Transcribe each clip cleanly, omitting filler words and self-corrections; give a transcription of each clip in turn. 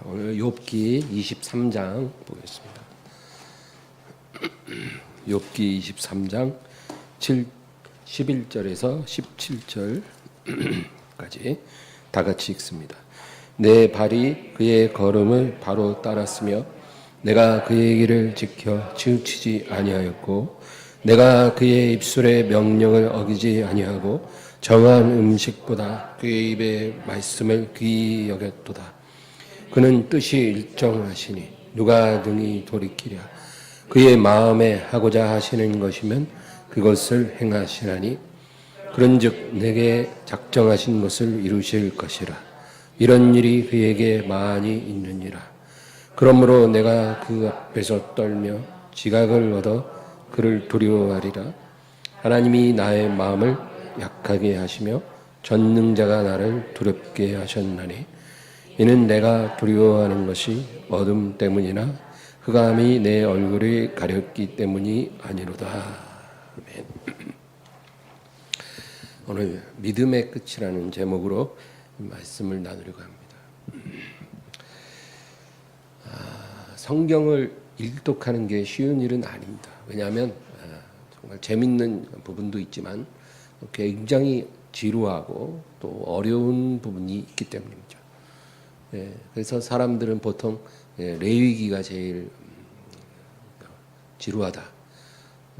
오늘 욥기 23장 보겠습니다. 욥기 23장 11절에서 17절까지 다 같이 읽습니다. 내 발이 그의 걸음을 바로 따랐으며 내가 그의 길을 지켜 치우치지 아니하였고 내가 그의 입술의 명령을 어기지 아니하고 정한 음식보다 그의 입의 말씀을 귀히 여겼도다. 그는 뜻이 일정하시니 누가 능히 돌이키랴. 그의 마음에 하고자 하시는 것이면 그것을 행하시나니 그런즉 내게 작정하신 것을 이루실 것이라. 이런 일이 그에게 많이 있느니라. 그러므로 내가 그 앞에서 떨며 지각을 얻어 그를 두려워하리라. 하나님이 나의 마음을 약하게 하시며 전능자가 나를 두렵게 하셨나니 이는 내가 두려워하는 것이 어둠 때문이나 흑암이 내 얼굴을 가렸기 때문이 아니로다. 아멘. 오늘 믿음의 끝이라는 제목으로 말씀을 나누려고 합니다. 성경을 일독하는 게 쉬운 일은 아닙니다. 왜냐하면 정말 재밌는 부분도 있지만 굉장히 지루하고 또 어려운 부분이 있기 때문입니다. 그래서 사람들은 보통 레위기가 제일 지루하다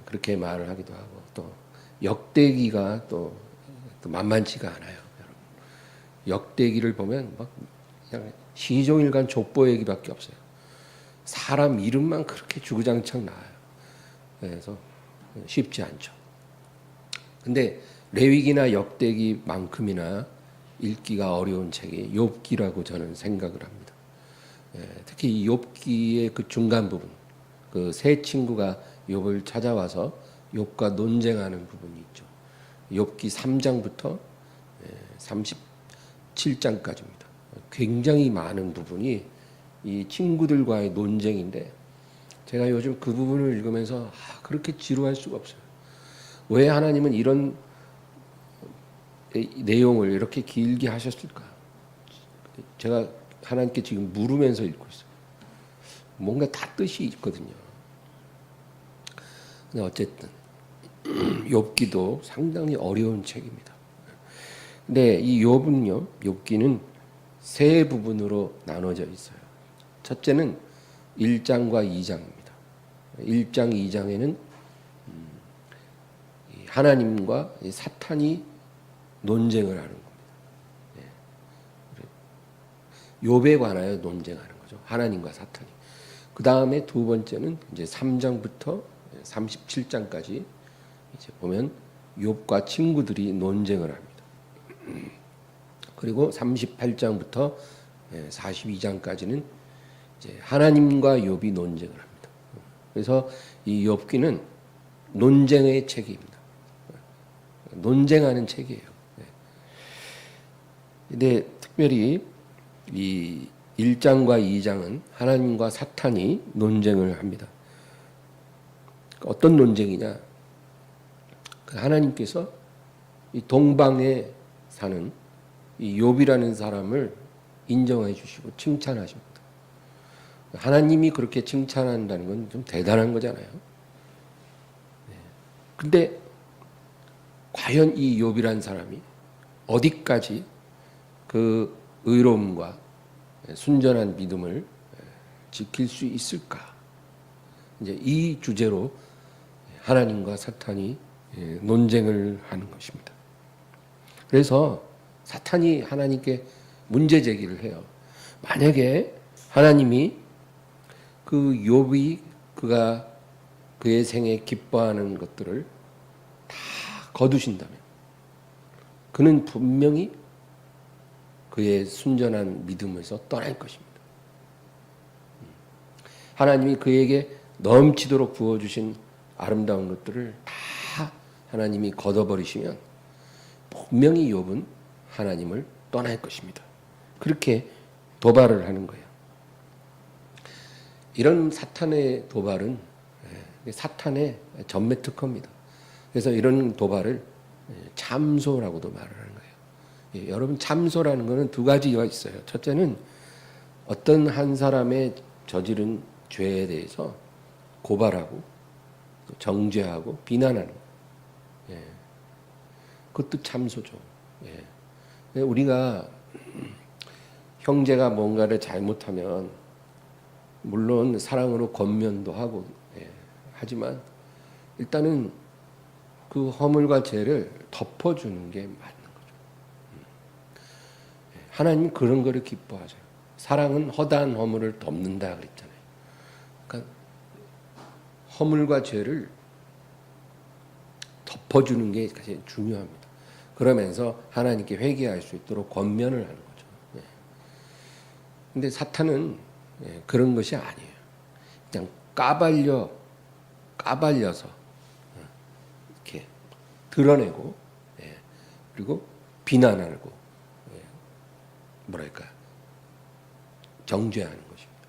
그렇게 말을 하기도 하고 또 역대기가 또 만만치가 않아요. 여러분. 역대기를 보면 막 그냥 시종일관 족보 얘기밖에 없어요. 사람 이름만 그렇게 주구장창 나와요. 그래서 쉽지 않죠. 근데 레위기나 역대기만큼이나 읽기가 어려운 책이 욥기라고 저는 생각을 합니다. 특히 이 욥기의 그 중간 부분, 그 세 친구가 욥을 찾아와서 욥과 논쟁하는 부분이 있죠. 욥기 3장부터 37장까지입니다. 굉장히 많은 부분이 이 친구들과의 논쟁인데 제가 요즘 그 부분을 읽으면서 그렇게 지루할 수가 없어요. 왜 하나님은 이런 내용을 이렇게 길게 하셨을까? 제가 하나님께 지금 물으면서 읽고 있어요. 뭔가 다 뜻이 있거든요. 근데 어쨌든 욥기도 상당히 어려운 책입니다. 근데 이 욥은요, 욥기는 세 부분으로 나눠져 있어요. 첫째는 1장과 2장입니다. 1장, 2장에는 하나님과 사탄이 논쟁을 하는 겁니다. 욥에 관하여 논쟁하는 거죠. 하나님과 사탄이. 그 다음에 두 번째는 이제 3장부터 37장까지 이제 보면 욥과 친구들이 논쟁을 합니다. 그리고 38장부터 42장까지는 이제 하나님과 욥이 논쟁을 합니다. 그래서 이 욥기는 논쟁의 책입니다. 논쟁하는 책이에요. 근데 특별히 이 1장과 2장은 하나님과 사탄이 논쟁을 합니다. 어떤 논쟁이냐? 하나님께서 이 동방에 사는 이 욥이라는 사람을 인정해 주시고 칭찬하십니다. 하나님이 그렇게 칭찬한다는 건 좀 대단한 거잖아요. 근데 과연 이 욥이라는 사람이 어디까지 그 의로움과 순전한 믿음을 지킬 수 있을까? 이제 이 주제로 하나님과 사탄이 논쟁을 하는 것입니다. 그래서 사탄이 하나님께 문제 제기를 해요. 만약에 하나님이 그 욥이 그가 그의 생에 기뻐하는 것들을 다 거두신다면 그는 분명히 그의 순전한 믿음에서 떠날 것입니다. 하나님이 그에게 넘치도록 부어주신 아름다운 것들을 다 하나님이 걷어버리시면 분명히 욥은 하나님을 떠날 것입니다. 그렇게 도발을 하는 거예요. 이런 사탄의 도발은 사탄의 전매 특허입니다. 그래서 이런 도발을 참소라고도 말을 하는 거예요. 여러분 참소라는 것은 두 가지가 있어요. 첫째는 어떤 한 사람의 저지른 죄에 대해서 고발하고 정죄하고 비난하는 거예요. 예. 그것도 참소죠. 예. 우리가 형제가 뭔가를 잘못하면 물론 사랑으로 권면도 하고 하지만 일단은 그 허물과 죄를 덮어주는 게 맞는 거죠. 하나님은 그런 거를 기뻐하세요. 사랑은 허다한 허물을 덮는다 그랬잖아요. 그러니까 허물과 죄를 덮어주는 게 가장 중요합니다. 그러면서 하나님께 회개할 수 있도록 권면을 하는 거죠. 근데 사탄은 그런 것이 아니에요. 그냥 까발려서 이렇게 드러내고 그리고 비난하고 뭐랄까 정죄하는 것입니다.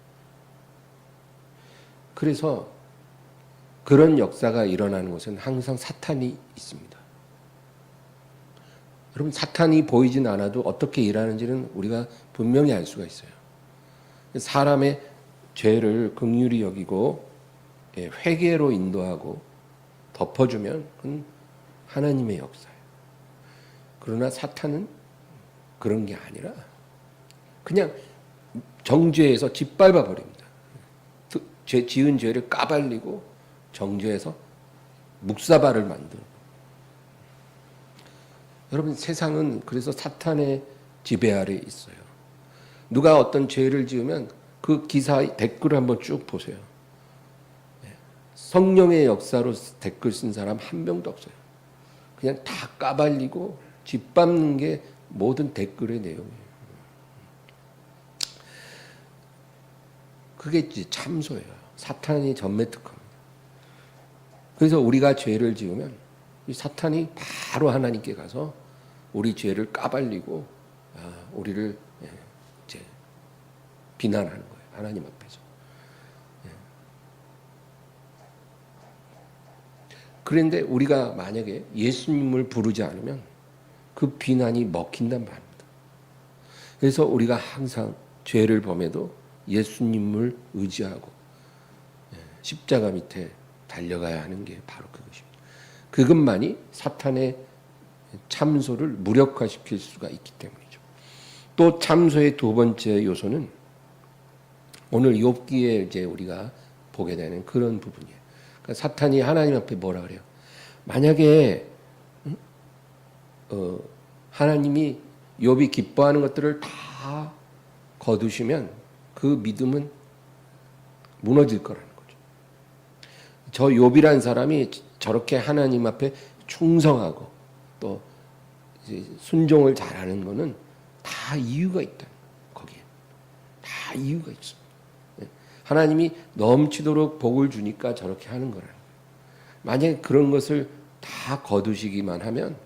그래서 그런 역사가 일어나는 곳은 항상 사탄이 있습니다. 여러분 사탄이 보이진 않아도 어떻게 일하는지는 우리가 분명히 알 수가 있어요. 사람의 죄를 긍휼히 여기고 회개로 인도하고 덮어주면 그건 하나님의 역사예요. 그러나 사탄은 그런 게 아니라 그냥 정죄해서 짓밟아 버립니다. 지은 죄를 까발리고 정죄해서 묵사발을 만드는. 여러분 세상은 그래서 사탄의 지배 아래 있어요. 누가 어떤 죄를 지으면 그 기사 댓글을 한번 쭉 보세요. 성령의 역사로 댓글 쓴 사람 한 명도 없어요. 그냥 다 까발리고 짓밟는 게 모든 댓글의 내용이에요. 그게 참소예요. 사탄이 전매특허입니다. 그래서 우리가 죄를 지으면 이 사탄이 바로 하나님께 가서 우리 죄를 까발리고 우리를 이제 비난하는 거예요. 하나님 앞에서. 그런데 우리가 만약에 예수님을 부르지 않으면 그 비난이 먹힌단 말입니다. 그래서 우리가 항상 죄를 범해도 예수님을 의지하고 십자가 밑에 달려가야 하는 게 바로 그것입니다. 그것만이 사탄의 참소를 무력화시킬 수가 있기 때문이죠. 또 참소의 두 번째 요소는 오늘 욥기에 이제 우리가 보게 되는 그런 부분이에요. 그러니까 사탄이 하나님 앞에 뭐라 그래요? 만약에 하나님이 욥이 기뻐하는 것들을 다 거두시면 그 믿음은 무너질 거라는 거죠. 저 욥이란 사람이 저렇게 하나님 앞에 충성하고 또 순종을 잘하는 거는 다 이유가 있다. 거기에 다 이유가 있습니다. 하나님이 넘치도록 복을 주니까 저렇게 하는 거라는 거예요. 만약에 그런 것을 다 거두시기만 하면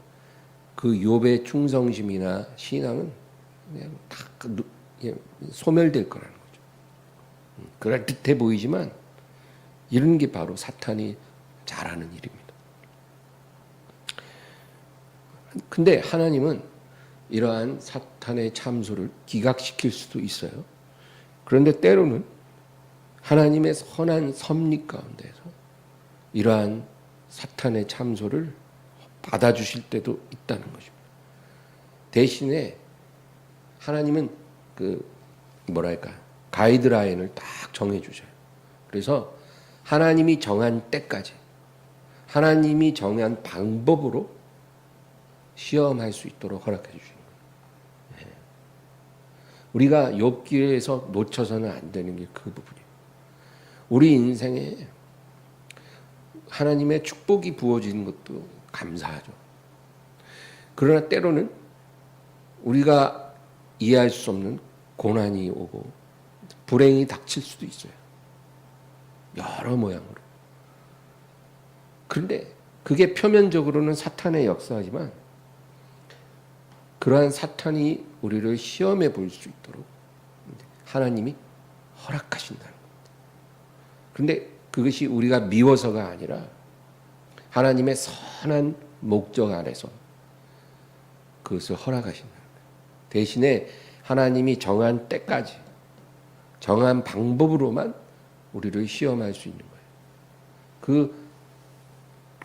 그 욥의 충성심이나 신앙은 그냥 다 소멸될 거라는 거죠. 그럴듯해 보이지만 이런 게 바로 사탄이 잘하는 일입니다. 근데 하나님은 이러한 사탄의 참소를 기각시킬 수도 있어요. 그런데 때로는 하나님의 선한 섭리 가운데서 이러한 사탄의 참소를 받아주실 때도 있다는 것입니다. 대신에 하나님은 가이드라인을 딱 정해주셔요. 그래서 하나님이 정한 때까지 하나님이 정한 방법으로 시험할 수 있도록 허락해 주시는 거예요. 우리가 욥기에서 놓쳐서는 안 되는 게 그 부분이에요. 우리 인생에 하나님의 축복이 부어지는 것도 감사하죠. 그러나 때로는 우리가 이해할 수 없는 고난이 오고 불행이 닥칠 수도 있어요. 여러 모양으로. 그런데 그게 표면적으로는 사탄의 역사지만 그러한 사탄이 우리를 시험해 볼 수 있도록 하나님이 허락하신다는 겁니다. 그런데 그것이 우리가 미워서가 아니라 하나님의 선한 목적 안에서 그것을 허락하신다는 거예요. 대신에 하나님이 정한 때까지 정한 방법으로만 우리를 시험할 수 있는 거예요. 그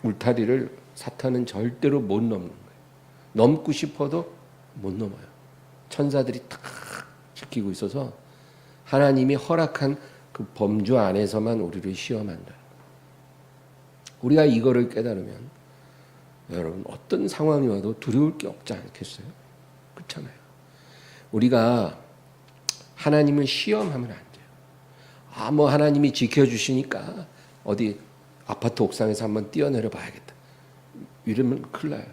울타리를 사탄은 절대로 못 넘는 거예요. 넘고 싶어도 못 넘어요. 천사들이 탁 지키고 있어서 하나님이 허락한 그 범주 안에서만 우리를 시험한다. 우리가 이거를 깨달으면 여러분 어떤 상황이 와도 두려울 게 없지 않겠어요? 그렇잖아요. 우리가 하나님을 시험하면 안 돼요. 뭐 하나님이 지켜주시니까 어디 아파트 옥상에서 한번 뛰어내려 봐야겠다. 이러면 큰일 나요.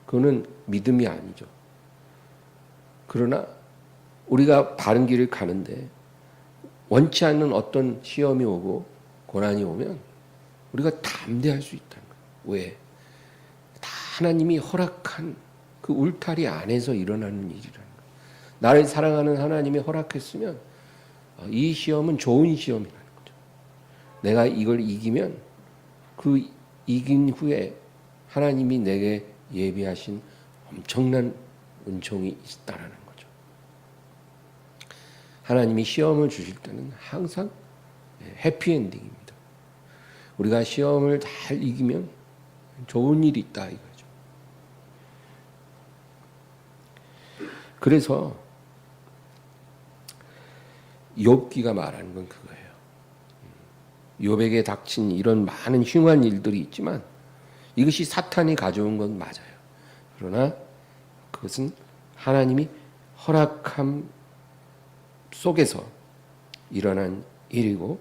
그거는 믿음이 아니죠. 그러나 우리가 바른 길을 가는데 원치 않는 어떤 시험이 오고 고난이 오면 우리가 담대할 수 있다는 거예요. 왜? 다 하나님이 허락한 그 울타리 안에서 일어나는 일이라는 거예요. 나를 사랑하는 하나님이 허락했으면 이 시험은 좋은 시험이라는 거죠. 내가 이걸 이기면 그 이긴 후에 하나님이 내게 예비하신 엄청난 은총이 있다라는 거죠. 하나님이 시험을 주실 때는 항상 해피엔딩입니다. 우리가 시험을 잘 이기면 좋은 일이 있다 이거죠. 그래서 욥기가 말하는 건 그거예요. 욥에게 닥친 이런 많은 흉한 일들이 있지만 이것이 사탄이 가져온 건 맞아요. 그러나 그것은 하나님이 허락함 속에서 일어난 일이고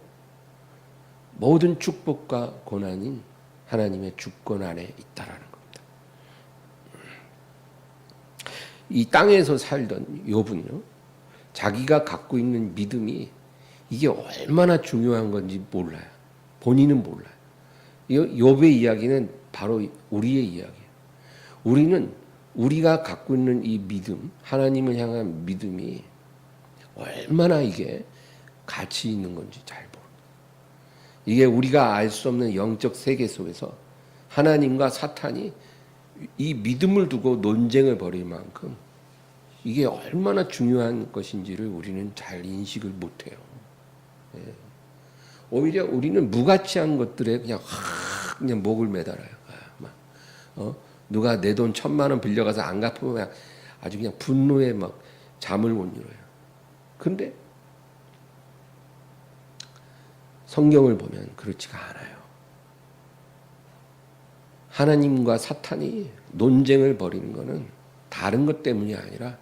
모든 축복과 고난인 하나님의 주권 안에 있다라는 겁니다. 이 땅에서 살던 욥은요, 자기가 갖고 있는 믿음이 이게 얼마나 중요한 건지 몰라요. 본인은 몰라요. 욥의 이야기는 바로 우리의 이야기예요. 우리는 우리가 갖고 있는 이 믿음, 하나님을 향한 믿음이 얼마나 이게 가치 있는 건지 잘 모릅니다. 이게 우리가 알 수 없는 영적 세계 속에서 하나님과 사탄이 이 믿음을 두고 논쟁을 벌일 만큼 이게 얼마나 중요한 것인지를 우리는 잘 인식을 못해요. 예. 오히려 우리는 무가치한 것들에 그냥 목을 매달아요. 누가 내 돈 1,000만 원 빌려가서 안 갚으면 아주 그냥 분노에 막 잠을 못 이뤄요. 그런데 성경을 보면 그렇지가 않아요. 하나님과 사탄이 논쟁을 벌이는 것은 다른 것 때문이 아니라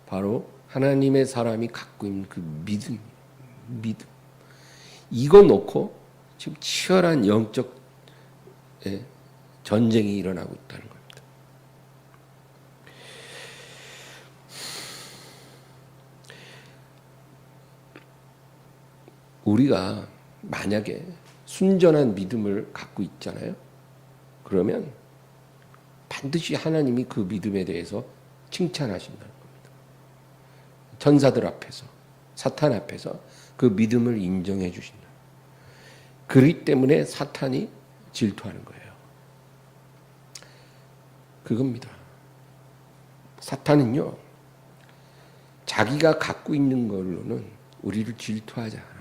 바로 하나님의 사람이 갖고 있는 그 믿음. 이거 놓고 지금 치열한 영적 전쟁이 일어나고 있다는 겁니다. 우리가 만약에 순전한 믿음을 갖고 있잖아요. 그러면 반드시 하나님이 그 믿음에 대해서 칭찬하신다는 겁니다. 천사들 앞에서, 사탄 앞에서 그 믿음을 인정해 주신다. 그렇기 때문에 사탄이 질투하는 거예요. 그겁니다. 사탄은요, 자기가 갖고 있는 걸로는 우리를 질투하지 않아요.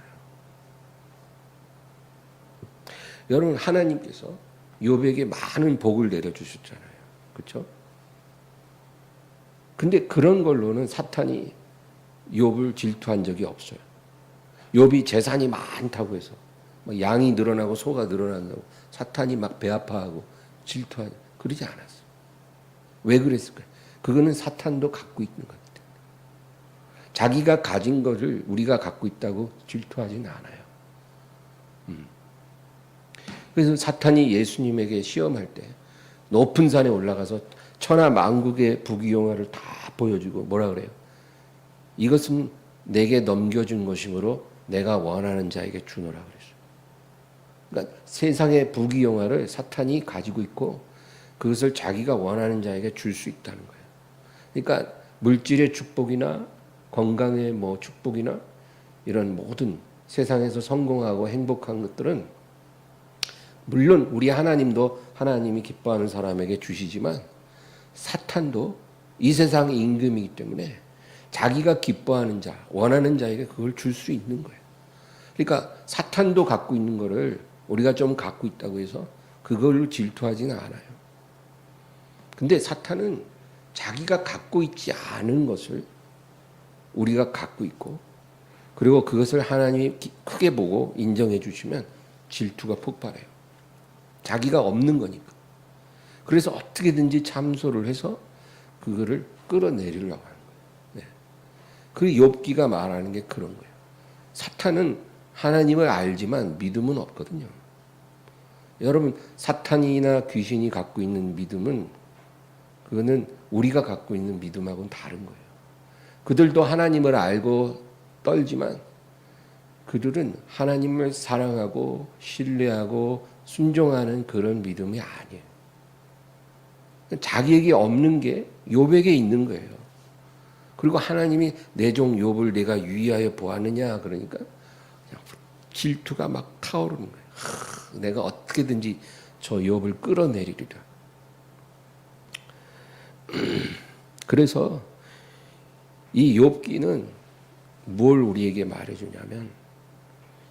여러분, 하나님께서 욥에게 많은 복을 내려주셨잖아요. 그렇죠? 근데 그런 걸로는 사탄이 욥을 질투한 적이 없어요. 욥이 재산이 많다고 해서 막 양이 늘어나고 소가 늘어난다고 사탄이 막 배 아파하고 질투하고 그러지 않았어요. 왜 그랬을까요? 그거는 사탄도 갖고 있는 겁니다. 자기가 가진 것을 우리가 갖고 있다고 질투하지는 않아요. 그래서 사탄이 예수님에게 시험할 때 높은 산에 올라가서 천하 만국의 부귀영화를 다 보여주고 뭐라 그래요? 이것은 내게 넘겨준 것이므로 내가 원하는 자에게 주노라 그랬어요. 그러니까 세상의 부귀영화를 사탄이 가지고 있고 그것을 자기가 원하는 자에게 줄 수 있다는 거예요. 그러니까 물질의 축복이나 건강의 축복이나 이런 모든 세상에서 성공하고 행복한 것들은 물론 우리 하나님도 하나님이 기뻐하는 사람에게 주시지만 사탄도 이 세상의 임금이기 때문에 자기가 기뻐하는 자, 원하는 자에게 그걸 줄 수 있는 거예요. 그러니까 사탄도 갖고 있는 거를 우리가 좀 갖고 있다고 해서 그걸로 질투하지는 않아요. 근데 사탄은 자기가 갖고 있지 않은 것을 우리가 갖고 있고, 그리고 그것을 하나님이 크게 보고 인정해 주시면 질투가 폭발해요. 자기가 없는 거니까. 그래서 어떻게든지 참소를 해서 그거를 끌어내리려고 하는 거예요. 네. 그 욥기가 말하는 게 그런 거예요. 사탄은 하나님을 알지만 믿음은 없거든요. 여러분, 사탄이나 귀신이 갖고 있는 믿음은 그거는 우리가 갖고 있는 믿음하고는 다른 거예요. 그들도 하나님을 알고 떨지만 그들은 하나님을 사랑하고 신뢰하고 순종하는 그런 믿음이 아니에요. 자기에게 없는 게 욥에게 있는 거예요. 그리고 하나님이 내 종 욥을 내가 유의하여 보았느냐 그러니까 그냥 질투가 막 타오르는 거예요. 내가 어떻게든지 저 욥을 끌어내리리라. 그래서 이 욥기는 뭘 우리에게 말해주냐면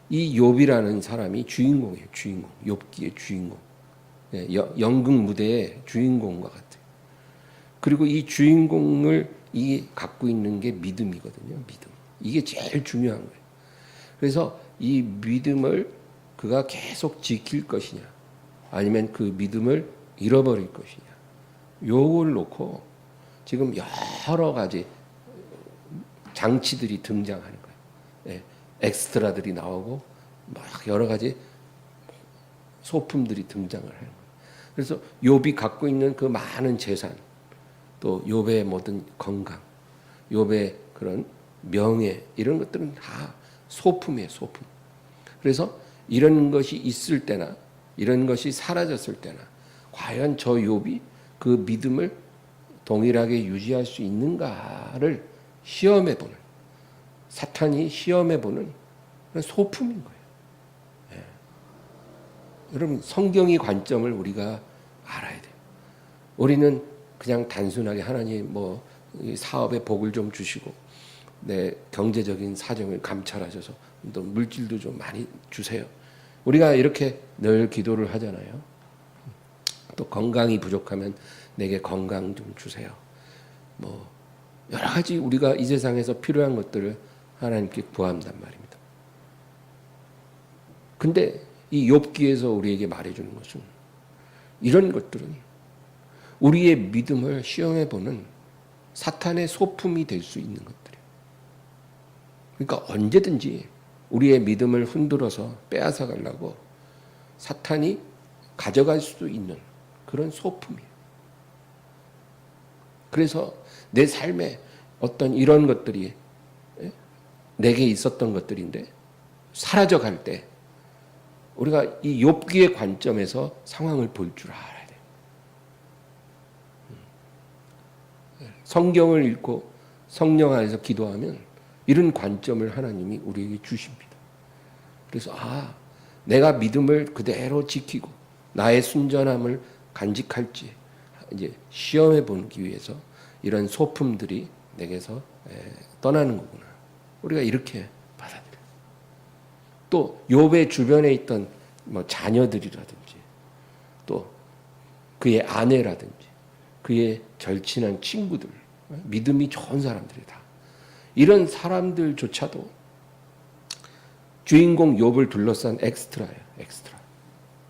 이 욥이라는 사람이 주인공이에요. 주인공. 욥기의 주인공. 연극 무대의 주인공과 같아요. 그리고 이 주인공을 갖고 있는 게 믿음이거든요. 믿음. 이게 제일 중요한 거예요. 그래서 이 믿음을 그가 계속 지킬 것이냐, 아니면 그 믿음을 잃어버릴 것이냐, 요걸 놓고 지금 여러 가지 장치들이 등장하는 거예요. 엑스트라들이 나오고 막 여러 가지 소품들이 등장을 하는 거예요. 그래서 욥이 갖고 있는 그 많은 재산, 또 욥의 모든 건강, 욥의 그런 명예, 이런 것들은 다 소품이에요, 소품. 그래서 이런 것이 있을 때나 이런 것이 사라졌을 때나 과연 저 욥이 그 믿음을 동일하게 유지할 수 있는가를 시험해보는, 사탄이 시험해보는 그런 소품인 거예요. 예. 여러분, 성경의 관점을 우리가 알아야 돼요. 우리는 그냥 단순하게 하나님 뭐 사업에 복을 좀 주시고 내 경제적인 사정을 감찰하셔서 또 물질도 좀 많이 주세요. 우리가 이렇게 늘 기도를 하잖아요. 또 건강이 부족하면 내게 건강 좀 주세요. 뭐 여러 가지 우리가 이 세상에서 필요한 것들을 하나님께 구한단 말입니다. 근데 이 욥기에서 우리에게 말해주는 것은 이런 것들은 우리의 믿음을 시험해보는 사탄의 소품이 될 수 있는 것들이에요. 그러니까 언제든지 우리의 믿음을 흔들어서 빼앗아 가려고 사탄이 가져갈 수도 있는 그런 소품이에요. 그래서 내 삶에 어떤 이런 것들이 내게 있었던 것들인데 사라져 갈 때 우리가 이 욥기의 관점에서 상황을 볼 줄 알아야 돼요. 성경을 읽고 성령 안에서 기도하면 이런 관점을 하나님이 우리에게 주십니다. 그래서 내가 믿음을 그대로 지키고 나의 순전함을 간직할지 이제 시험해 보기 위해서 이런 소품들이 내게서 떠나는 거구나. 우리가 이렇게 받아들여요. 또 욥의 주변에 있던 뭐 자녀들이라든지 또 그의 아내라든지 그의 절친한 친구들, 믿음이 좋은 사람들이다. 이런 사람들조차도 주인공 욥을 둘러싼 엑스트라예요. 엑스트라.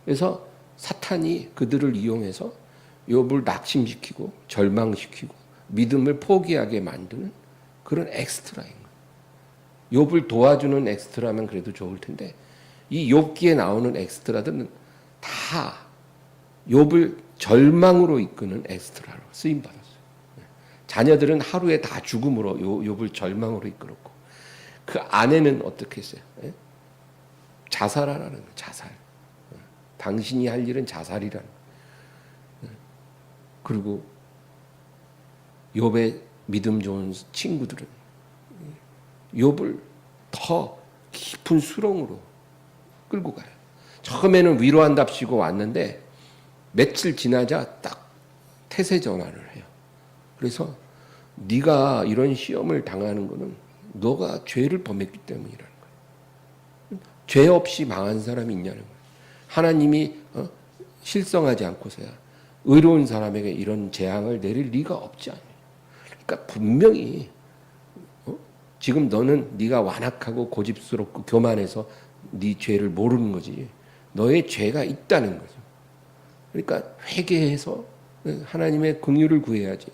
그래서 사탄이 그들을 이용해서 욥을 낙심시키고 절망시키고 믿음을 포기하게 만드는 그런 엑스트라인 거예요. 욥을 도와주는 엑스트라면 그래도 좋을 텐데 이 욥기에 나오는 엑스트라들은 다 욥을 절망으로 이끄는 엑스트라로 쓰임 받았어요. 자녀들은 하루에 다 죽음으로 욥을 절망으로 이끌었고 그 아내는 어떻게 했어요? 자살하라는 거예요. 자살. 당신이 할 일은 자살이라는 거예요. 그리고 욥의 믿음 좋은 친구들은 욥을 더 깊은 수렁으로 끌고 가요. 처음에는 위로한답시고 왔는데 며칠 지나자 딱 태세 전환을 해요. 그래서 네가 이런 시험을 당하는 거는 너가 죄를 범했기 때문이라는 거예요. 죄 없이 망한 사람이 있냐는 거예요. 하나님이 실성하지 않고서야 의로운 사람에게 이런 재앙을 내릴 리가 없지 않아요. 그러니까 분명히 지금 너는 네가 완악하고 고집스럽고 교만해서 네 죄를 모르는 거지. 너의 죄가 있다는 거죠. 그러니까 회개해서 하나님의 긍휼을 구해야지.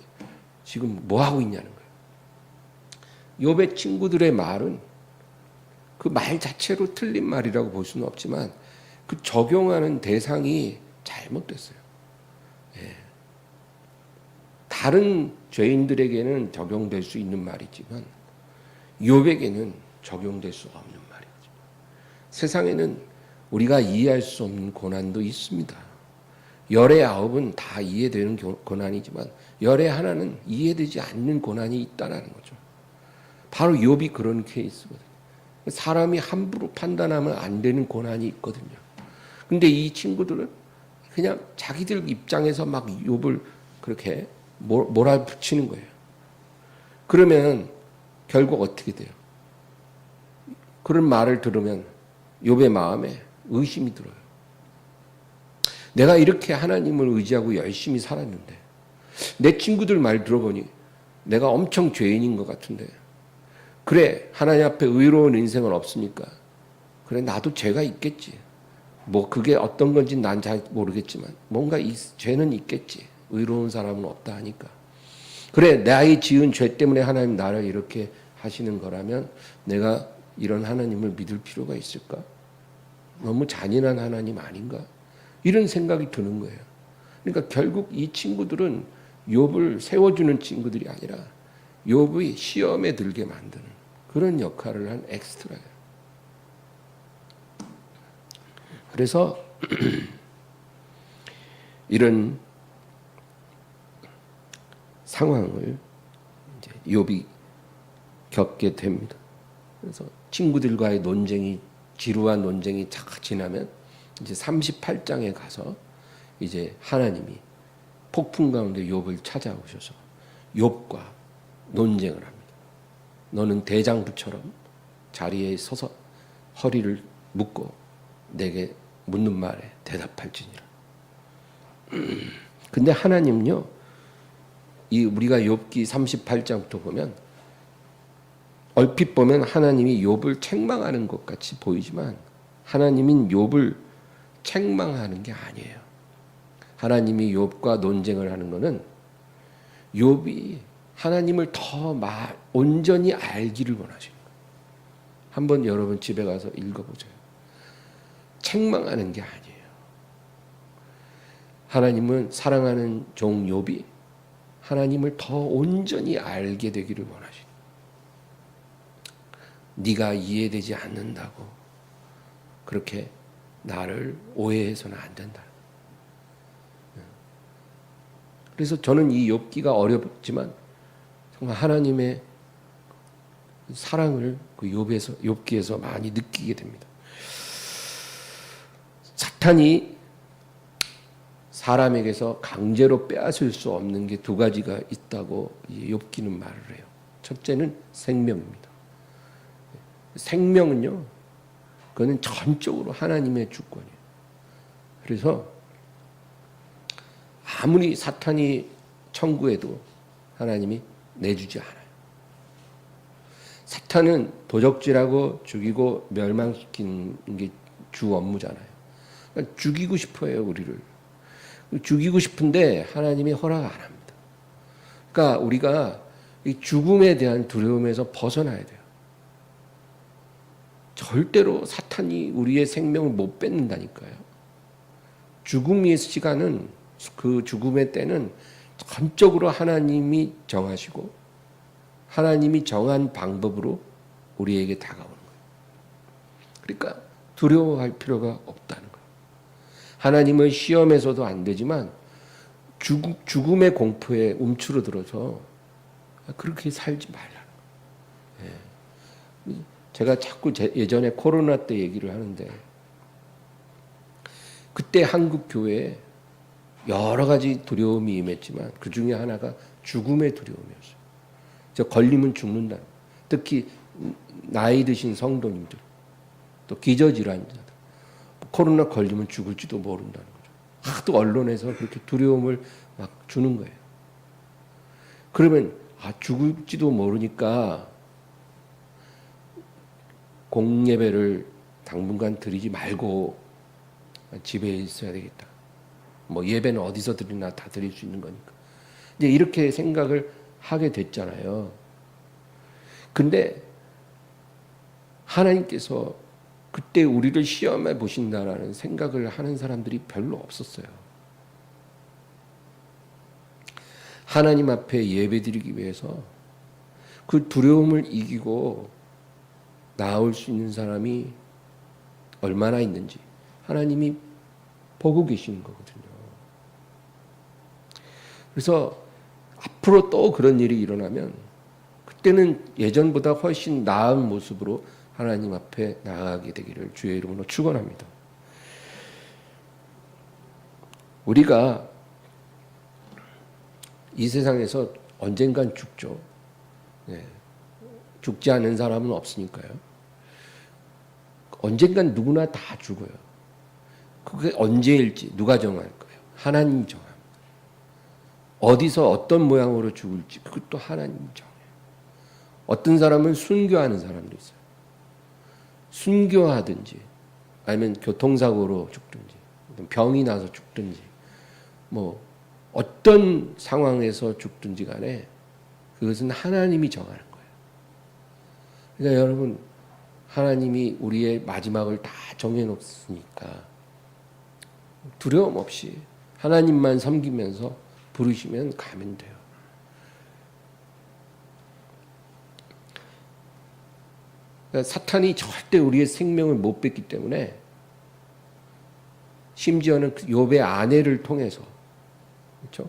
지금 뭐 하고 있냐는 거예요. 욥의 친구들의 말은 그 말 자체로 틀린 말이라고 볼 수는 없지만 그 적용하는 대상이 잘못됐어요. 예. 다른 죄인들에게는 적용될 수 있는 말이지만 욥에게는 적용될 수 없는 말이죠. 세상에는 우리가 이해할 수 없는 고난도 있습니다. 열의 9은 다 이해되는 고난이지만 열의 하나는 이해되지 않는 고난이 있다는 거죠. 바로 욥이 그런 케이스거든요. 사람이 함부로 판단하면 안 되는 고난이 있거든요. 근데 이 친구들은 그냥 자기들 입장에서 막 욥을 그렇게 몰아붙이는 거예요. 그러면 결국 어떻게 돼요? 그런 말을 들으면 욥의 마음에 의심이 들어요. 내가 이렇게 하나님을 의지하고 열심히 살았는데 내 친구들 말 들어보니 내가 엄청 죄인인 것 같은데 그래 하나님 앞에 의로운 인생은 없으니까 그래 나도 죄가 있겠지. 뭐 그게 어떤 건지 난 잘 모르겠지만 뭔가 죄는 있겠지. 의로운 사람은 없다 하니까 그래 나의 지은 죄 때문에 하나님 나를 이렇게 하시는 거라면 내가 이런 하나님을 믿을 필요가 있을까? 너무 잔인한 하나님 아닌가? 이런 생각이 드는 거예요. 그러니까 결국 이 친구들은 욥을 세워주는 친구들이 아니라 욥의 시험에 들게 만드는 그런 역할을 한 엑스트라예요. 그래서 이런 상황을 이제 욥이 겪게 됩니다. 그래서 친구들과의 논쟁이 지루한 논쟁이 착 지나면 이제 38장에 가서 이제 하나님이 폭풍 가운데 욥을 찾아오셔서 욥과 논쟁을 합니다. 너는 대장부처럼 자리에 서서 허리를 묶고 내게 묻는 말에 대답할지니라. 근데 하나님은요, 이 우리가 욥기 38장부터 보면 얼핏 보면 하나님이 욥을 책망하는 것 같이 보이지만 하나님은 욥을 책망하는 게 아니에요. 하나님이 욥과 논쟁을 하는 것은 욥이 하나님을 더 온전히 알기를 원하시는 거예요. 한번 여러분 집에 가서 읽어보세요. 책망하는 게 아니에요. 하나님은 사랑하는 종 욥이 하나님을 더 온전히 알게 되기를 원하시는 거예요. 네가 이해되지 않는다고 그렇게 나를 오해해서는 안 된다. 그래서 저는 이 욥기가 어렵지만 정말 하나님의 사랑을 그 욥기에서 많이 느끼게 됩니다. 사탄이 사람에게서 강제로 빼앗을 수 없는 게 두 가지가 있다고 욥기는 말을 해요. 첫째는 생명입니다. 생명은요, 그거는 전적으로 하나님의 주권이에요. 그래서 아무리 사탄이 청구해도 하나님이 내주지 않아요. 사탄은 도적질하고 죽이고 멸망시키는 게 주 업무잖아요. 그러니까 죽이고 싶어 해요, 우리를. 죽이고 싶은데 하나님이 허락 안 합니다. 그러니까 우리가 이 죽음에 대한 두려움에서 벗어나야 돼요. 절대로 사탄이 우리의 생명을 못 뺏는다니까요. 죽음의 시간은, 그 죽음의 때는 전적으로 하나님이 정하시고 하나님이 정한 방법으로 우리에게 다가오는 거예요. 그러니까 두려워할 필요가 없다는 거예요. 하나님은 시험에서도 안 되지만 죽음의 공포에 움츠러들어서 그렇게 살지 말라는 거예요. 제가 자꾸 예전에 코로나 때 얘기를 하는데 그때 한국 교회에 여러 가지 두려움이 임했지만 그 중에 하나가 죽음의 두려움이었어요. 저 걸리면 죽는다. 특히 나이 드신 성도님들, 또 기저질환자들, 코로나 걸리면 죽을지도 모른다는 거죠. 하도 언론에서 그렇게 두려움을 막 주는 거예요. 그러면 죽을지도 모르니까 공예배를 당분간 드리지 말고 집에 있어야 되겠다. 뭐 예배는 어디서 드리나 다 드릴 수 있는 거니까. 이제 이렇게 생각을 하게 됐잖아요. 근데 하나님께서 그때 우리를 시험해 보신다라는 생각을 하는 사람들이 별로 없었어요. 하나님 앞에 예배드리기 위해서 그 두려움을 이기고 나올 수 있는 사람이 얼마나 있는지 하나님이 보고 계시는 거거든요. 그래서 앞으로 또 그런 일이 일어나면 그때는 예전보다 훨씬 나은 모습으로 하나님 앞에 나아가게 되기를 주의 이름으로 축원합니다. 우리가 이 세상에서 언젠간 죽죠. 네. 죽지 않는 사람은 없으니까요. 언젠간 누구나 다 죽어요. 그게 언제일지 누가 정할 거예요? 하나님이 정합니다. 어디서 어떤 모양으로 죽을지 그것도 하나님이 정해요. 어떤 사람은 순교하는 사람도 있어요. 순교하든지 아니면 교통사고로 죽든지 병이 나서 죽든지 뭐 어떤 상황에서 죽든지 간에 그것은 하나님이 정하는 거예요. 그러니까 여러분 하나님이 우리의 마지막을 다 정해놓았으니까 두려움 없이 하나님만 섬기면서 부르시면 가면 돼요. 그러니까 사탄이 절대 우리의 생명을 못 뺏기 때문에 심지어는 욥의 아내를 통해서 그렇죠?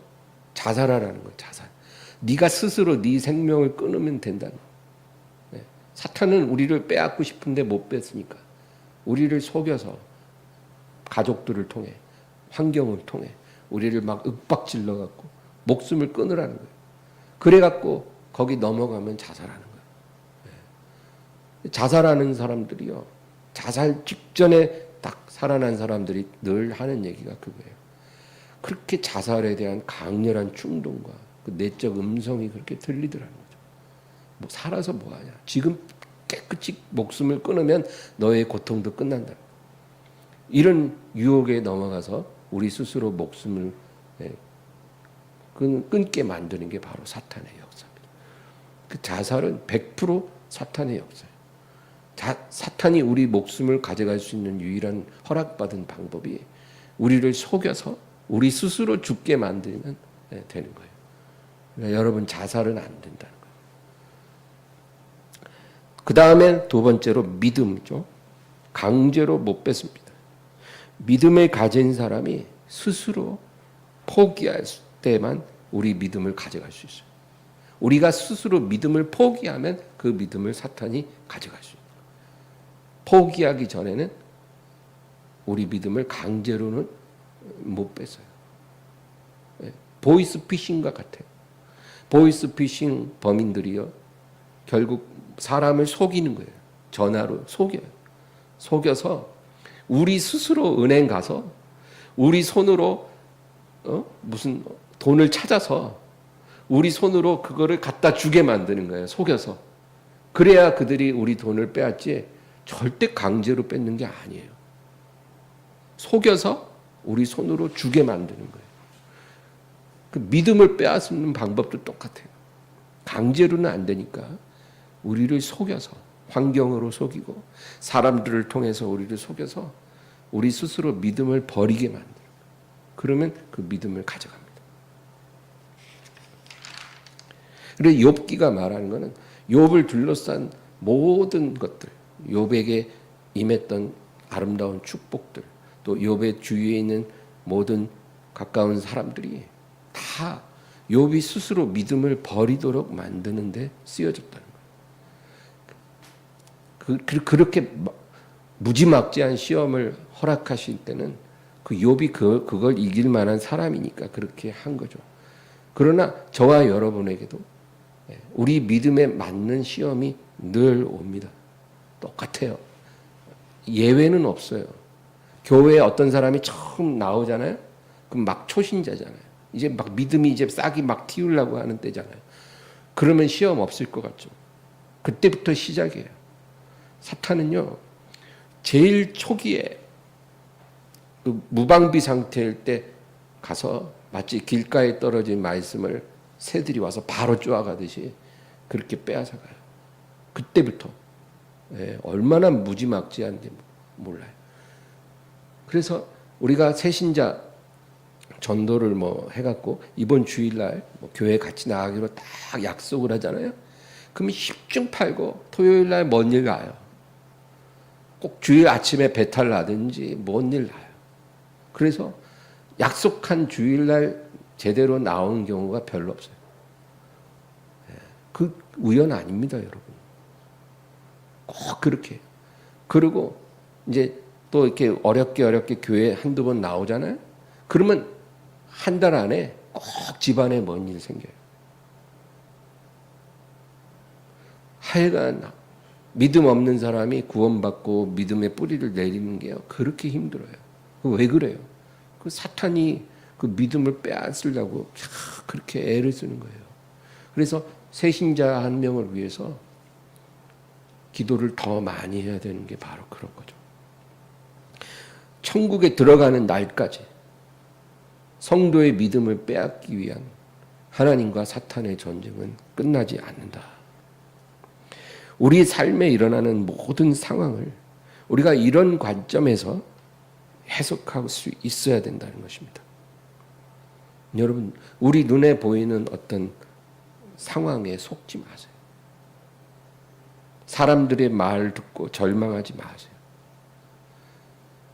자살하라는 거예요. 자살. 네가 스스로 네 생명을 끊으면 된다는 거예요. 네. 사탄은 우리를 빼앗고 싶은데 못 뺐으니까 우리를 속여서 가족들을 통해 환경을 통해 우리를 막 윽박질러 갖고 목숨을 끊으라는 거예요. 그래 갖고 거기 넘어가면 자살하는 거예요. 네. 자살하는 사람들이요. 자살 직전에 딱 살아난 사람들이 늘 하는 얘기가 그거예요. 그렇게 자살에 대한 강렬한 충동과 그 내적 음성이 그렇게 들리더라는 거죠. 뭐 살아서 뭐하냐. 지금 깨끗이 목숨을 끊으면 너의 고통도 끝난다. 이런 유혹에 넘어가서 우리 스스로 목숨을 끊게 만드는 게 바로 사탄의 역사입니다. 그 자살은 100% 사탄의 역사예요. 사탄이 우리 목숨을 가져갈 수 있는 유일한 허락받은 방법이 우리를 속여서 우리 스스로 죽게 만들면 되는 거예요. 그러니까 여러분 자살은 안 된다는 거예요. 그 다음에 두 번째로 믿음이죠. 강제로 못 뺏습니다. 믿음을 가진 사람이 스스로 포기할 때만 우리 믿음을 가져갈 수 있어요. 우리가 스스로 믿음을 포기하면 그 믿음을 사탄이 가져갈 수 있어요. 포기하기 전에는 우리 믿음을 강제로는 못 뺏어요. 보이스피싱과 같아요. 보이스피싱 범인들이요. 결국 사람을 속이는 거예요. 전화로 속여요. 속여서 우리 스스로 은행 가서 우리 손으로 무슨 돈을 찾아서 우리 손으로 그거를 갖다 주게 만드는 거예요. 속여서. 그래야 그들이 우리 돈을 빼앗지 절대 강제로 뺏는 게 아니에요. 속여서 우리 손으로 주게 만드는 거예요. 그 믿음을 빼앗는 방법도 똑같아요. 강제로는 안 되니까 우리를 속여서 환경으로 속이고 사람들을 통해서 우리를 속여서 우리 스스로 믿음을 버리게 만들어요. 그러면 그 믿음을 가져갑니다. 그래서 욥기가 말하는 것은 욥을 둘러싼 모든 것들, 욥에게 임했던 아름다운 축복들, 또 욥의 주위에 있는 모든 가까운 사람들이 다 욥이 스스로 믿음을 버리도록 만드는 데 쓰여졌다는 거예요. 그렇게 무지막지한 시험을 허락하실 때는 그 욥이 그걸 이길 만한 사람이니까 그렇게 한 거죠. 그러나 저와 여러분에게도 우리 믿음에 맞는 시험이 늘 옵니다. 똑같아요. 예외는 없어요. 교회에 어떤 사람이 처음 나오잖아요. 그럼 막 초신자잖아요. 이제 막 믿음이 이제 싹이 막 틔우려고 하는 때잖아요. 그러면 시험 없을 것 같죠. 그때부터 시작이에요. 사탄은요, 제일 초기에 그 무방비 상태일 때 가서 마치 길가에 떨어진 말씀을 새들이 와서 바로 쪼아가듯이 그렇게 빼앗아가요. 그때부터. 얼마나 무지막지한데 몰라요. 그래서 우리가 새신자 전도를 뭐 해갖고 이번 주일날 뭐 교회 같이 나가기로 딱 약속을 하잖아요. 그러면 10중 8구 토요일날 먼 일 가요. 꼭 주일 아침에 배탈 나든지 먼 일 나요. 그래서 약속한 주일날 제대로 나오는 경우가 별로 없어요. 그 우연 아닙니다, 여러분. 꼭 그렇게 해요. 그리고 이제 또 이렇게 어렵게 교회 한두 번 나오잖아요. 그러면 한 달 안에 꼭 집안에 뭔 일 생겨요. 하여간 믿음 없는 사람이 구원받고 믿음의 뿌리를 내리는 게요. 그렇게 힘들어요. 왜 그래요? 그 사탄이 그 믿음을 빼앗으려고 그렇게 애를 쓰는 거예요. 그래서 새신자 한 명을 위해서 기도를 더 많이 해야 되는 게 바로 그런 거죠. 천국에 들어가는 날까지 성도의 믿음을 빼앗기 위한 하나님과 사탄의 전쟁은 끝나지 않는다. 우리 삶에 일어나는 모든 상황을 우리가 이런 관점에서 해석할 수 있어야 된다는 것입니다. 여러분, 우리 눈에 보이는 어떤 상황에 속지 마세요. 사람들의 말 듣고 절망하지 마세요.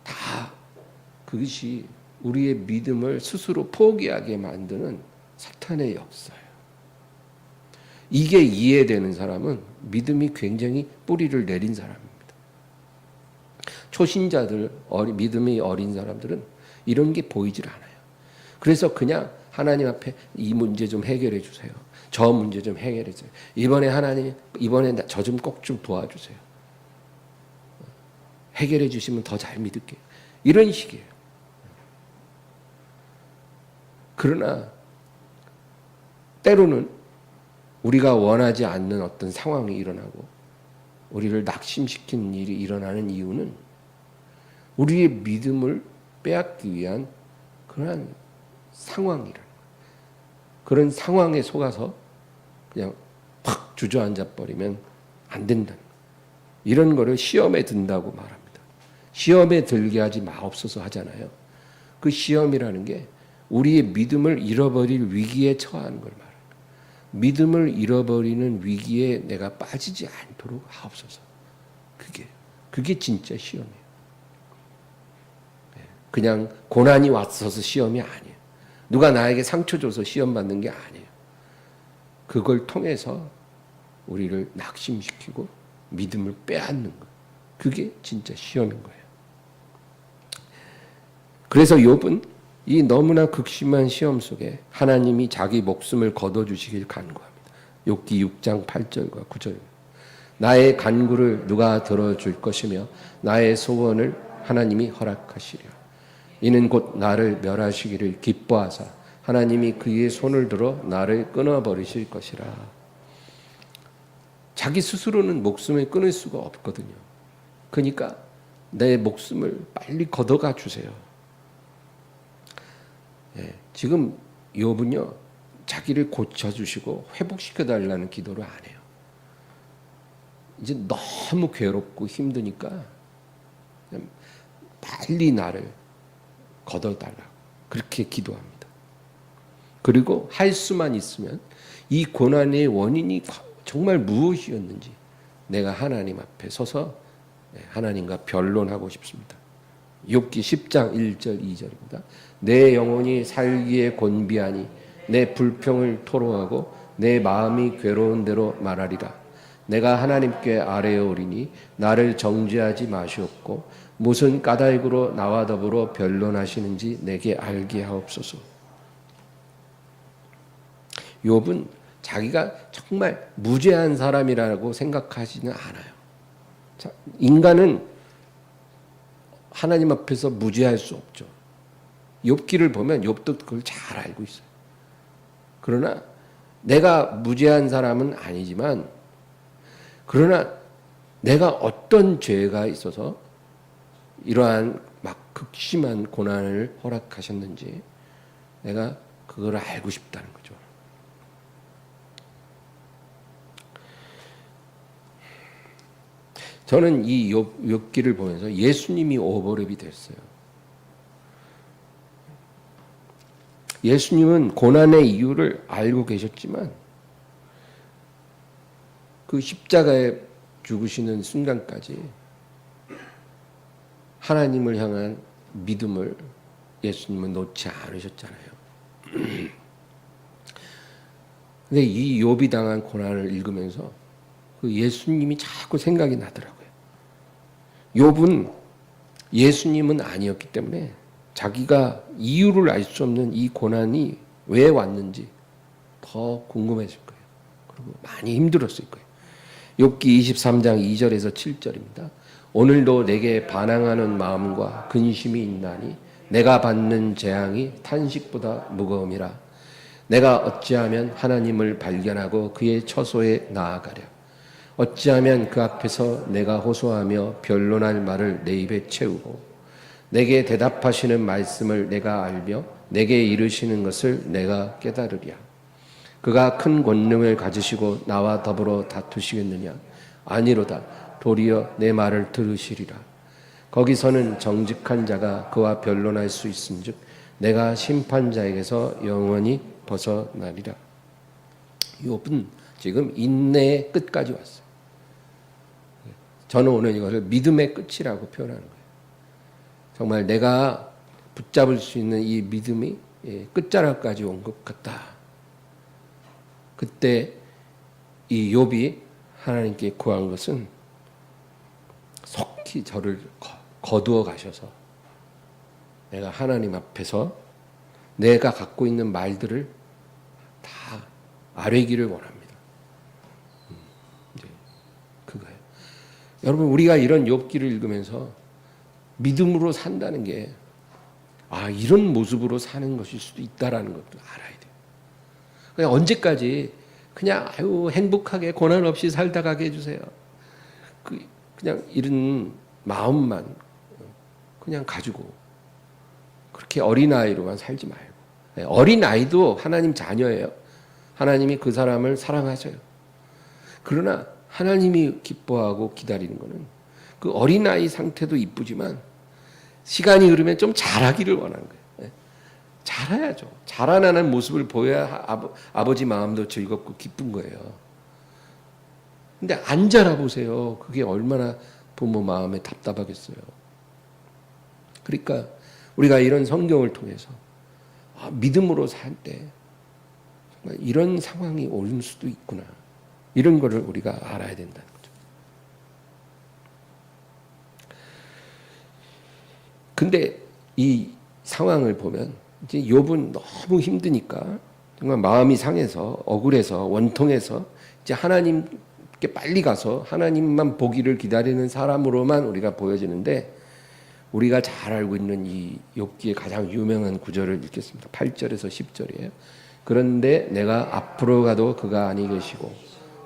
다 그것이 우리의 믿음을 스스로 포기하게 만드는 사탄의 역사예요. 이게 이해되는 사람은 믿음이 굉장히 뿌리를 내린 사람입니다. 초신자들, 믿음이 어린 사람들은 이런 게 보이질 않아요. 그래서 그냥 하나님 앞에 이 문제 좀 해결해 주세요. 저 문제 좀 해결해 주세요. 이번에 하나님, 이번에 저 좀 꼭 좀 도와주세요. 해결해 주시면 더 잘 믿을게요. 이런 식이에요. 그러나 때로는 우리가 원하지 않는 어떤 상황이 일어나고 우리를 낙심시키는 일이 일어나는 이유는 우리의 믿음을 빼앗기 위한 그러한 상황이라는 거예요. 그런 상황에 속아서 그냥 팍 주저앉아 버리면 안 된다는 거예요. 이런 거를 시험에 든다고 말합니다. 시험에 들게 하지 마옵소서 하잖아요. 그 시험이라는 게 우리의 믿음을 잃어버릴 위기에 처하는 걸 말해요. 믿음을 잃어버리는 위기에 내가 빠지지 않도록 하옵소서. 그게 진짜 시험이에요. 그냥 고난이 왔어서 시험이 아니에요. 누가 나에게 상처 줘서 시험 받는 게 아니에요. 그걸 통해서 우리를 낙심시키고 믿음을 빼앗는 것. 그게 진짜 시험인 거예요. 그래서 욥은 이 너무나 극심한 시험 속에 하나님이 자기 목숨을 거둬주시길 간구합니다. 욥기 6장 8절과 9절. 나의 간구를 누가 들어줄 것이며 나의 소원을 하나님이 허락하시려. 이는 곧 나를 멸하시기를 기뻐하사 하나님이 그의 손을 들어 나를 끊어버리실 것이라. 자기 스스로는 목숨을 끊을 수가 없거든요. 그러니까 내 목숨을 빨리 걷어가 주세요. 지금 욥은요, 자기를 고쳐주시고 회복시켜달라는 기도를 안 해요. 이제 너무 괴롭고 힘드니까 빨리 나를 걷어달라고 그렇게 기도합니다. 그리고 할 수만 있으면 이 고난의 원인이 정말 무엇이었는지 내가 하나님 앞에 서서 하나님과 변론하고 싶습니다. 욥기 10장 1절 2절입니다. 내 영혼이 살기에 곤비하니 내 불평을 토로하고 내 마음이 괴로운 대로 말하리라. 내가 하나님께 아뢰오리니 나를 정죄하지 마시옵고 무슨 까닭으로 나와 더불어 변론하시는지 내게 알게 하옵소서. 욥은 자기가 정말 무죄한 사람이라고 생각하지는 않아요. 자, 인간은 하나님 앞에서 무죄할 수 없죠. 욥기를 보면 욥도 그걸 잘 알고 있어요. 그러나 내가 무죄한 사람은 아니지만, 그러나 내가 어떤 죄가 있어서 이러한 막 극심한 고난을 허락하셨는지 내가 그걸 알고 싶다는 거죠. 저는 이 욥기를 보면서 예수님이 오버랩이 됐어요. 예수님은 고난의 이유를 알고 계셨지만 그 십자가에 죽으시는 순간까지 하나님을 향한 믿음을 예수님은 놓지 않으셨잖아요. 근데 이 욥이 당한 고난을 읽으면서 그 예수님이 자꾸 생각이 나더라고요. 욥은 예수님은 아니었기 때문에 자기가 이유를 알 수 없는 이 고난이 왜 왔는지 더 궁금했을 거예요. 그리고 많이 힘들었을 거예요. 욥기 23장 2절에서 7절입니다. 오늘도 내게 반항하는 마음과 근심이 있나니 내가 받는 재앙이 탄식보다 무거움이라. 내가 어찌하면 하나님을 발견하고 그의 처소에 나아가랴. 어찌하면 그 앞에서 내가 호소하며 변론할 말을 내 입에 채우고 내게 대답하시는 말씀을 내가 알며 내게 이르시는 것을 내가 깨달으랴. 그가 큰 권능을 가지시고 나와 더불어 다투시겠느냐? 아니로다. 도리어 내 말을 들으시리라. 거기서는 정직한 자가 그와 변론할 수 있은즉 내가 심판자에게서 영원히 벗어나리라. 욥은 지금 인내의 끝까지 왔어요. 저는 오늘 이것을 믿음의 끝이라고 표현하는 거예요. 정말 내가 붙잡을 수 있는 이 믿음이 끝자락까지 온 것 같다. 그때 이 욥이 하나님께 구한 것은 속히 저를 거두어 가셔서 내가 하나님 앞에서 내가 갖고 있는 말들을 다 아뢰기를 원합니다. 이제 그거예요. 여러분, 우리가 이런 욥기를 읽으면서 믿음으로 산다는 게 이런 모습으로 사는 것일 수도 있다라는 것도 알아야 돼요. 그냥 언제까지 그냥 행복하게 고난 없이 살다 가게 해주세요. 그냥 이런 마음만 그냥 가지고 그렇게 어린아이로만 살지 말고. 어린아이도 하나님 자녀예요. 하나님이 그 사람을 사랑하셔요. 그러나 하나님이 기뻐하고 기다리는 것은 그 어린아이 상태도 이쁘지만 시간이 흐르면 좀 자라기를 원하는 거예요. 자라야죠. 자라나는 모습을 보여야 아버지 마음도 즐겁고 기쁜 거예요. 근데 안 자라보세요. 그게 얼마나 부모 마음에 답답하겠어요. 그러니까 우리가 이런 성경을 통해서 믿음으로 살 때 정말 이런 상황이 올 수도 있구나. 이런 거를 우리가 알아야 된다는 거죠. 근데 이 상황을 보면 이제 욥은 너무 힘드니까 정말 마음이 상해서 억울해서 원통해서 이제 하나님께 빨리 가서 하나님만 보기를 기다리는 사람으로만 우리가 보여지는데, 우리가 잘 알고 있는 이 욥기의 가장 유명한 구절을 읽겠습니다. 8절에서 10절이에요. 그런데 내가 앞으로 가도 그가 아니 계시고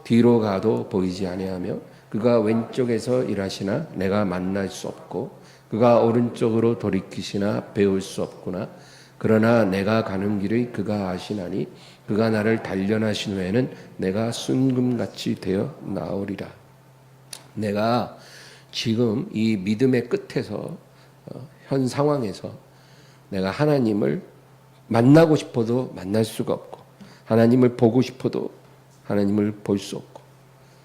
뒤로 가도 보이지 아니하며 그가 왼쪽에서 일하시나 내가 만날 수 없고 그가 오른쪽으로 돌이키시나 배울 수 없구나. 그러나 내가 가는 길을 그가 아시나니 그가 나를 단련하신 후에는 내가 순금같이 되어 나오리라. 내가 지금 이 믿음의 끝에서 현 상황에서 내가 하나님을 만나고 싶어도 만날 수가 없고 하나님을 보고 싶어도 하나님을 볼 수 없고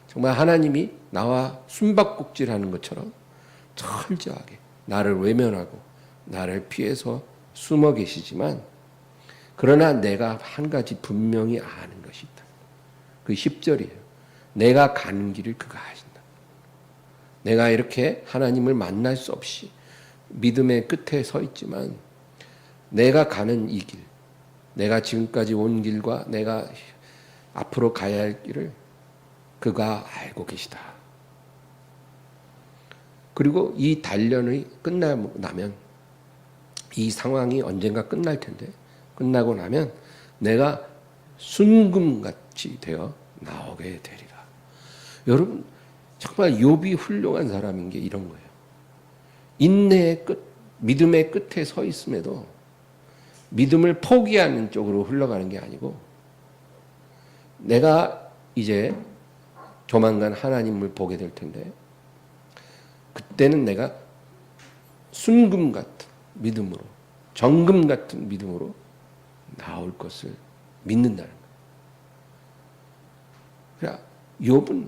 정말 하나님이 나와 숨바꼭질하는 것처럼 철저하게 나를 외면하고 나를 피해서 숨어 계시지만, 그러나 내가 한 가지 분명히 아는 것이 있다. 그 10절이에요. 내가 가는 길을 그가 아신다. 내가 이렇게 하나님을 만날 수 없이 믿음의 끝에 서 있지만 내가 가는 이 길, 내가 지금까지 온 길과 내가 앞으로 가야 할 길을 그가 알고 계시다. 그리고 이 단련이 끝나고 나면, 이 상황이 언젠가 끝날 텐데, 끝나고 나면 내가 순금같이 되어 나오게 되리라. 여러분, 정말 욥이 훌륭한 사람인 게 이런 거예요. 인내의 끝, 믿음의 끝에 서 있음에도 믿음을 포기하는 쪽으로 흘러가는 게 아니고, 내가 이제 조만간 하나님을 보게 될 텐데, 그때는 내가 순금 같은 믿음으로, 정금 같은 믿음으로 나올 것을 믿는다는 거예요. 그러니까 욥은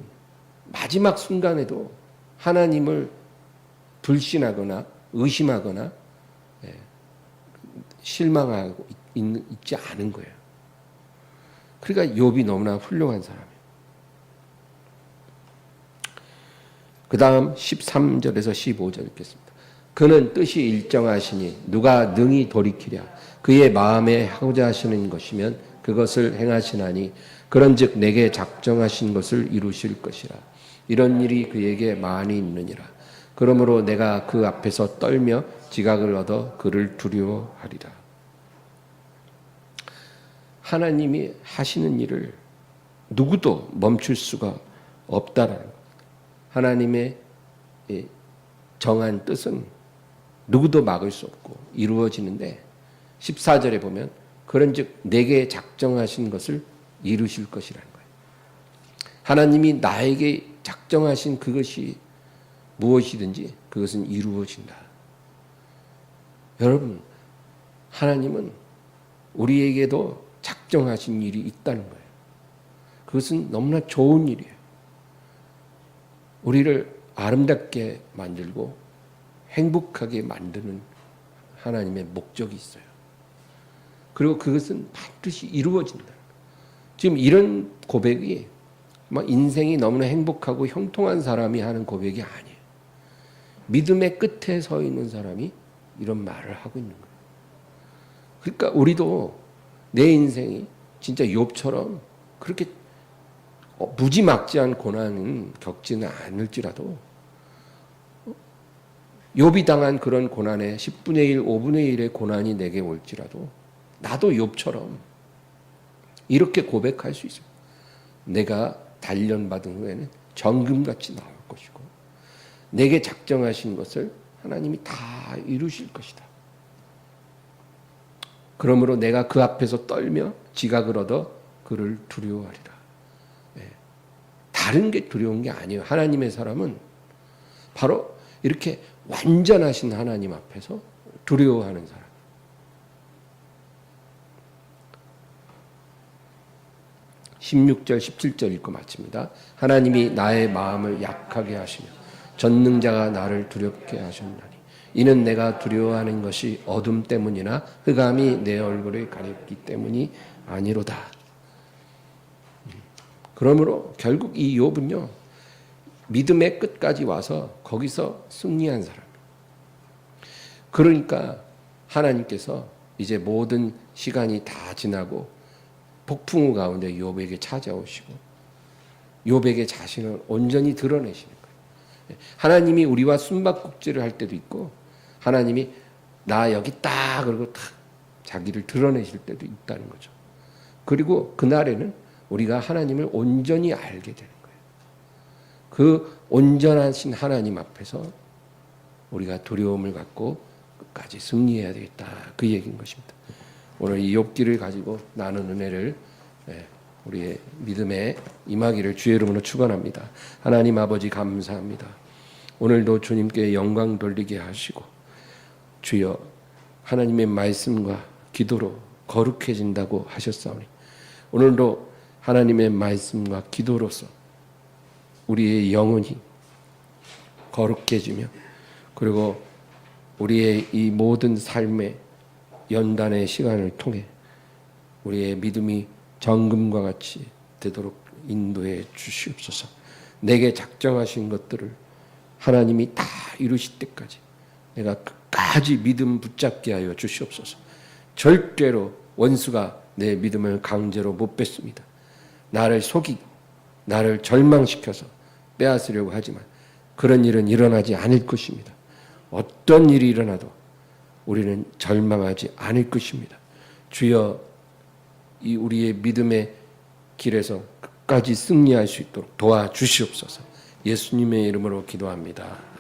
마지막 순간에도 하나님을 불신하거나 의심하거나 실망하고 있지 않은 거예요. 그러니까 욥이 너무나 훌륭한 사람이에요. 그 다음 13절에서 15절 읽겠습니다. 그는 뜻이 일정하시니 누가 능히 돌이키랴. 그의 마음에 하고자 하시는 것이면 그것을 행하시나니 그런즉 내게 작정하신 것을 이루실 것이라. 이런 일이 그에게 많이 있느니라. 그러므로 내가 그 앞에서 떨며 지각을 얻어 그를 두려워하리라. 하나님이 하시는 일을 누구도 멈출 수가 없다라는 것. 하나님의 정한 뜻은 누구도 막을 수 없고 이루어지는데, 14절에 보면 그런즉 내게 작정하신 것을 이루실 것이라는 거예요. 하나님이 나에게 작정하신 그것이 무엇이든지 그것은 이루어진다. 여러분, 하나님은 우리에게도 작정하신 일이 있다는 거예요. 그것은 너무나 좋은 일이에요. 우리를 아름답게 만들고 행복하게 만드는 하나님의 목적이 있어요. 그리고 그것은 반드시 이루어진다. 지금 이런 고백이 막 인생이 너무나 행복하고 형통한 사람이 하는 고백이 아니에요. 믿음의 끝에 서 있는 사람이 이런 말을 하고 있는 거예요. 그러니까 우리도 내 인생이 진짜 욥처럼 그렇게 무지막지한 고난은 겪지는 않을지라도, 욥이 당한 그런 고난의 10분의 1, 5분의 1의 고난이 내게 올지라도 나도 욥처럼 이렇게 고백할 수 있어요. 내가 단련받은 후에는 정금같이 나올 것이고 내게 작정하신 것을 하나님이 다 이루실 것이다. 그러므로 내가 그 앞에서 떨며 지각을 얻어 그를 두려워하리라. 다른 게 두려운 게 아니에요. 하나님의 사람은 바로 이렇게 완전하신 하나님 앞에서 두려워하는 사람. 16절, 17절 읽고 마칩니다. 하나님이 나의 마음을 약하게 하시며 전능자가 나를 두렵게 하셨나니 이는 내가 두려워하는 것이 어둠 때문이나 흑암이 내 얼굴을 가렸기 때문이 아니로다. 그러므로 결국 이 욥은요, 믿음의 끝까지 와서 거기서 승리한 사람이에요. 그러니까 하나님께서 이제 모든 시간이 다 지나고 폭풍우 가운데 욥에게 찾아오시고 욥에게 자신을 온전히 드러내시는 거예요. 하나님이 우리와 숨바꼭질을 할 때도 있고, 하나님이 나 여기 있다 그러고 딱 자기를 드러내실 때도 있다는 거죠. 그리고 그날에는 우리가 하나님을 온전히 알게 되는 거예요. 그 온전하신 하나님 앞에서 우리가 두려움을 갖고 끝까지 승리해야 되겠다, 그 얘기인 것입니다. 오늘 이 욥기를 가지고 나눈 은혜를 우리의 믿음에 임하기를 주의 이름으로 축원합니다. 하나님 아버지 감사합니다. 오늘도 주님께 영광 돌리게 하시고, 주여 하나님의 말씀과 기도로 거룩해진다고 하셨사오니 오늘도 하나님의 말씀과 기도로서 우리의 영혼이 거룩해지며, 그리고 우리의 이 모든 삶의 연단의 시간을 통해 우리의 믿음이 정금과 같이 되도록 인도해 주시옵소서. 내게 작정하신 것들을 하나님이 다 이루실 때까지 내가 끝까지 믿음 붙잡게 하여 주시옵소서. 절대로 원수가 내 믿음을 강제로 못 뺐습니다. 나를 나를 절망시켜서 빼앗으려고 하지만 그런 일은 일어나지 않을 것입니다. 어떤 일이 일어나도 우리는 절망하지 않을 것입니다. 주여, 이 우리의 믿음의 길에서 끝까지 승리할 수 있도록 도와주시옵소서. 예수님의 이름으로 기도합니다.